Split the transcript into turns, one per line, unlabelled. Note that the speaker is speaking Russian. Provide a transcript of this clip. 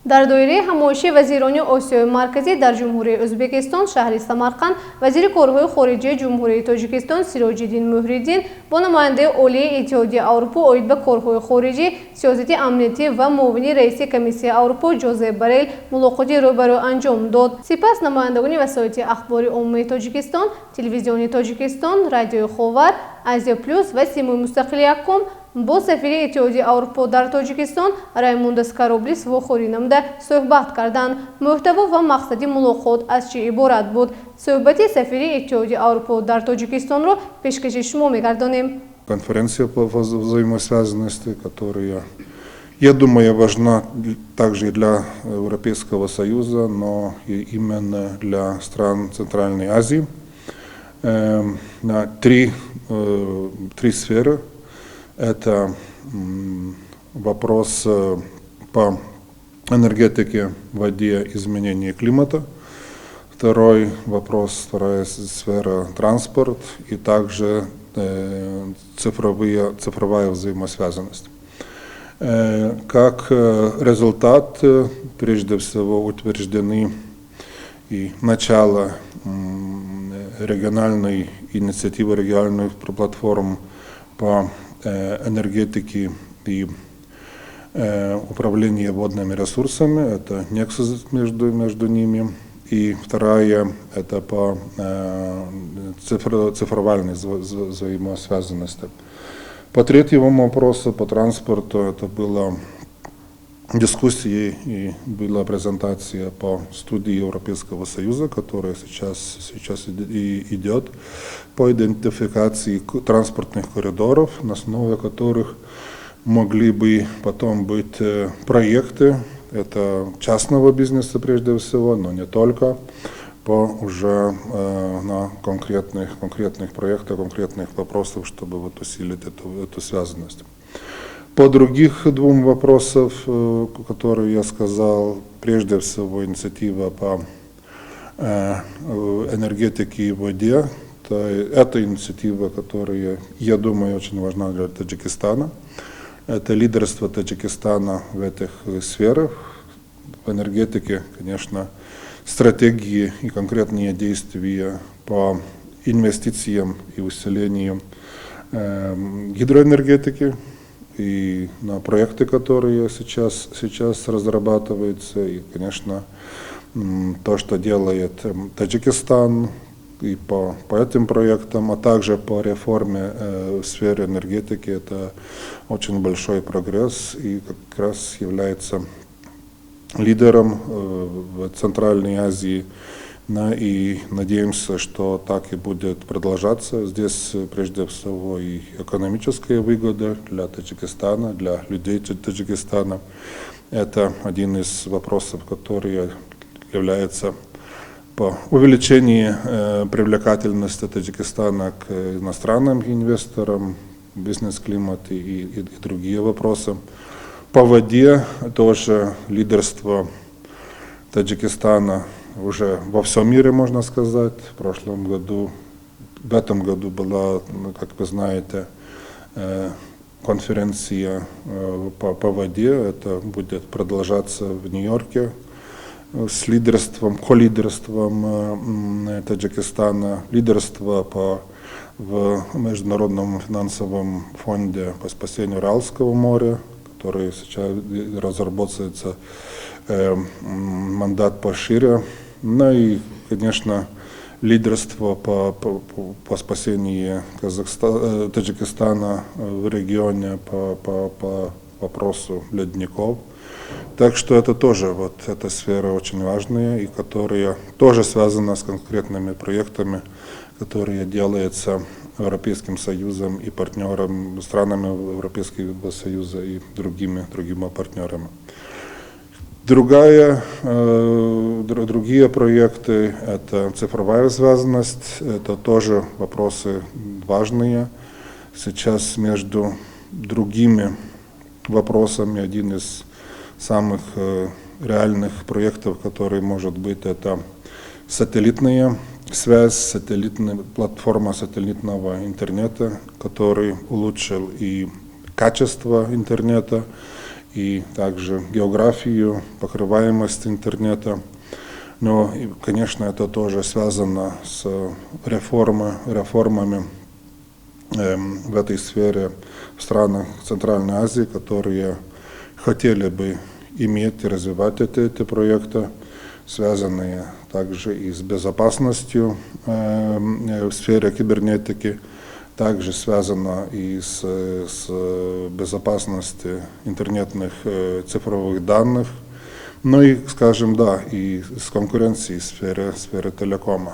در دوره همایشی وزیران آسیای مرکزی در جمهوری ازبکستان شهر سمرقند، وزیر کارهای خارجه جمهوری تاجیکستان سیراج‌الدین مهریدین با نماینده عالی اتحادیه اروپا آید به کارهای خارجی، سیاست امنیتی و معاون رئیس کمیسیون اروپا جوزف بریل ملاقاتی روبرو انجام داد. سپس نمایندگان وسایل اخباری عمومی تاجیکستان، تلویزیون تاجیکستان، رادیو خاور، آسیا پلوس و سیمای مستقل یکم با سفیر اتحادیه اروپا در تاجیکستان رایموند اسکاروبلیس واخوری نموده صحبت کردند. محتوا و مقصد ملاقات از چه عبارت بود؟ صحبت سفیر اتحادیه اروپا در таджикистан رو پیشکش شما می‌گردانیم.
Конференция по взаимосвязанности, которая, я думаю, важна также и для Европейского Союза, но и именно для стран Центральной Азии. На три сферы. Это вопрос по энергетике, воде, изменению климата. Вторая сфера транспорт и также цифровая взаимосвязанность. Как результат, прежде всего, утверждены и начало региональной инициативы, региональных платформ по энергетике и управлению водными ресурсами, это нексус между ними. И вторая – это по цифровой взаимосвязанности. По третьему вопросу, по транспорту, это была дискуссия и была презентация по студии Европейского Союза, которая сейчас идет по идентификации транспортных коридоров, на основе которых могли бы потом быть проекты. Это частного бизнеса прежде всего, но не только, по уже на конкретных проектах, конкретных вопросах, чтобы вот усилить эту связанность. По других двум вопросам, которые я сказал, прежде всего инициатива по энергетике и воде, это инициатива, которая, я думаю, очень важна для Таджикистана. Это лидерство Таджикистана в этих сферах. В энергетике, конечно, стратегии и конкретные действия по инвестициям и усилению гидроэнергетики и на проекты, которые сейчас разрабатываются. И, конечно, то, что делает Таджикистан и по этим проектам, а также по реформе в сфере энергетики, это очень большой прогресс и как раз является лидером в Центральной Азии. И надеемся, что так и будет продолжаться. Здесь прежде всего и экономическая выгода для Таджикистана, для людей Таджикистана. Это один из вопросов, который является по увеличению привлекательности Таджикистана к иностранным инвесторам, бизнес-климат и другие вопросы. По воде тоже лидерство Таджикистана уже во всем мире, можно сказать. В этом году была, как вы знаете, конференция по воде. Это будет продолжаться в Нью-Йорке с колидерством Таджикистана, лидерство в Международном финансовом фонде по спасению Аральского моря, который сейчас разработается мандат пошире. Ну и, конечно, лидерство по спасению Таджикистана в регионе по вопросу ледников. Так что это тоже, вот эта сфера очень важная и которая тоже связана с конкретными проектами, которые делаются Европейским Союзом и партнерами, странами Европейского Союза и другими партнерами. Другие проекты – это цифровая связанность, это тоже вопросы важные. Сейчас между другими вопросами один из самых реальных проектов, который может быть, это сателлитная связь, платформа сателлитного интернета, который улучшил и качество интернета, и также географию, покрываемость интернета. Но, конечно, это тоже связано с реформами в этой сфере в странах Центральной Азии, которые хотели бы иметь и развивать эти проекты, связанные также и с безопасностью в сфере кибернетики, также связано и с безопасностью интернетных цифровых данных, ну и, скажем, да, и с конкуренцией в сфере телекома.